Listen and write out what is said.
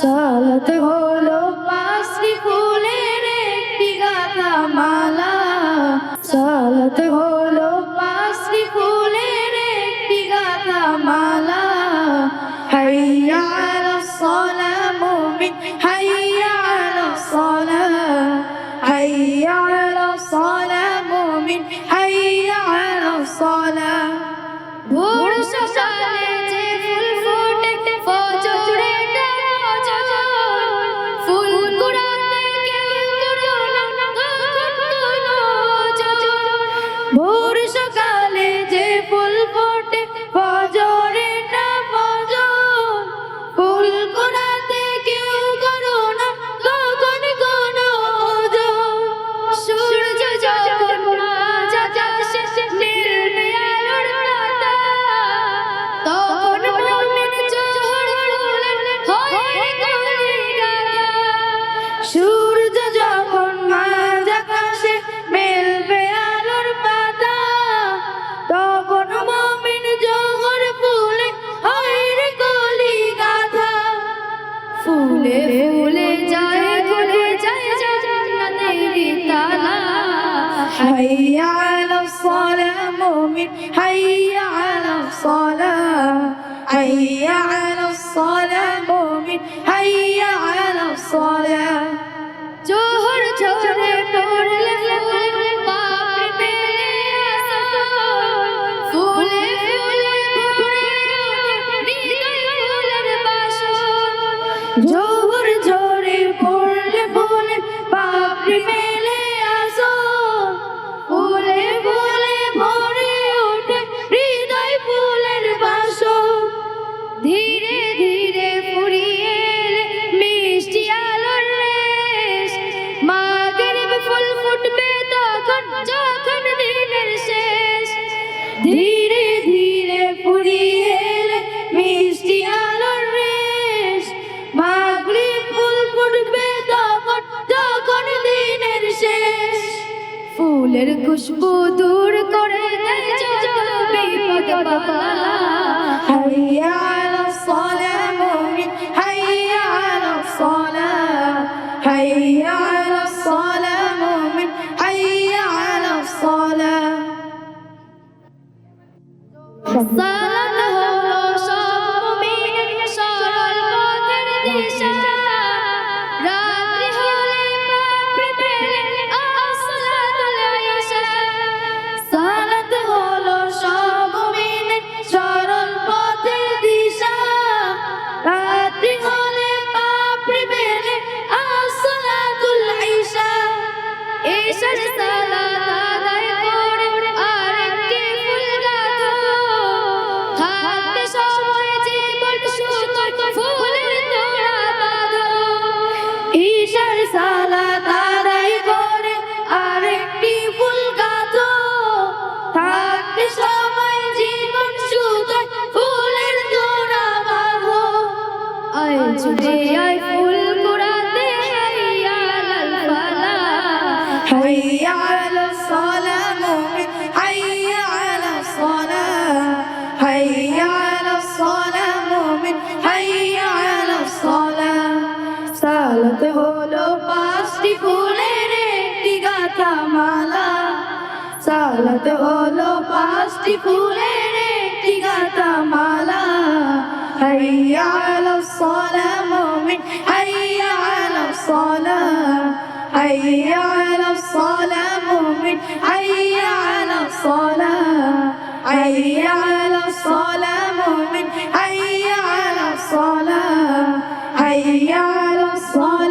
সালাত হলো পাঁচটি ফুলের একটি গাঁথা মালা। সালাত হলো পাঁচটি ফুলের একটি গাঁথা মালা। হাইয়া আলাস সালাহ মুমিন, হাইয়া আলাস সালাহ, হাইয়া আলাস সালাহ মুমিন, হাইয়া আলাস সালাহ। ভোর সকালে যে ফুল ফোটে ফজরেটা ফজর, ফুল কুড়াতে কেউ করো না তখন নজর। ভোর সকালে যে ফুল ফোটে ফজরেটা ফজর, ফুল কুড়াতে কেউ করো না তখন নজর। সূর্য যখন মাঝ আকাশে নীল আলোর পাতা, তখন মুমিন জোহর ফুলের হয় কলি গাঁথা। সূর্য যখন মাঝ আকাশে মেলবে আলোর পাতা, তখন মুমিন জোহর ফুলে হয় কলি গাঁথা। ফুলে ফুলে যায় খুলে যায় জান্নাতের তালা। হাইয়া আলাস সালাহ মুমিন, হাইয়া আলাস সালাহ, হাইয়া আলাস সালাহ মুমিন, হাইয়া আলাস সালাহ। জোহর ঝরে পড়লে ফুল পাপড়ি মেলে আসর, ফুলে ফুলে ভরে ওঠে হৃদয় ফুলের বাসর। জোহর ঝরে পড়লে ফুলে পাপড়ি মেলে আসর, ফুলে ফুলে ভরে ওঠে হৃদয় ফুলের বাসর। ধীরে ধীরে ফুরিয়ে এলে মিষ্টি আলোর রেশ, মাগরিব ফুল ফুটবে তখন যখন দিনের শেষ। ধীরে ধীরে ফুরিয়ে এলে মিষ্টি আলোর রেশ, মাগরিব ফুল ফুটবে তখন যখন দিনের শেষ। ফুলের খুশবু দূর করে দেয় যত বিপদ বালা। হাইয়া আলাস সালাহ মুমিন, হাইয়া আলাস সালাহ, হাইয়া আলাস সালাহ মুমিন, হাইয়া আলাস সালাহ। সালাত হলো সব মুমিনের সরল পথের দিশা। রাত্রি হলে পাপড়ি মেলে আসসালাতুল ইশা। সালাত হলো সব মুমিনের সরল পথের দিশা। রাত্রি হলে পাপড়ি মেলে আসসালাতুল ইশা। ইশার সালাত আদায় করে আরেকটি ফুল গাঁথো, থাকতে সময় জীবন সুতোয় ফুলের তোড়া বাঁধো। ইশার সালাত আদায় করে আরেকটি ফুল গাঁথো, থাকতে সময় জীবন সুতোয় ফুলের তোড়া বাঁধো। আয় ছুটে আয় ফুল কুড়াতে, হাইয়া আলাল ফালাহ, হাইয়া আলাস সালাহ মুমিন, হাইয়া আলাস সালাহ, হাইয়া আলাস সালাহ মুমিন, হাইয়া আলাস সালাহ। সালাত হলো পাঁচটি ফুলের একটি গাঁথা মালা। সালাত হলো পাঁচটি ফুলের একটি গাঁথা মালা। হাইয়া আলাস সালাহ মুমিন, হাইয়া আলাস সালাহ, হাইয়া আলাস সালাহ মুমিন, হাইয়া আলাস সালাহ, হাইয়া আলাস সালাহ মুমিন, হাইয়া আলাস সালাহ, হাইয়া আলাস সালাহ।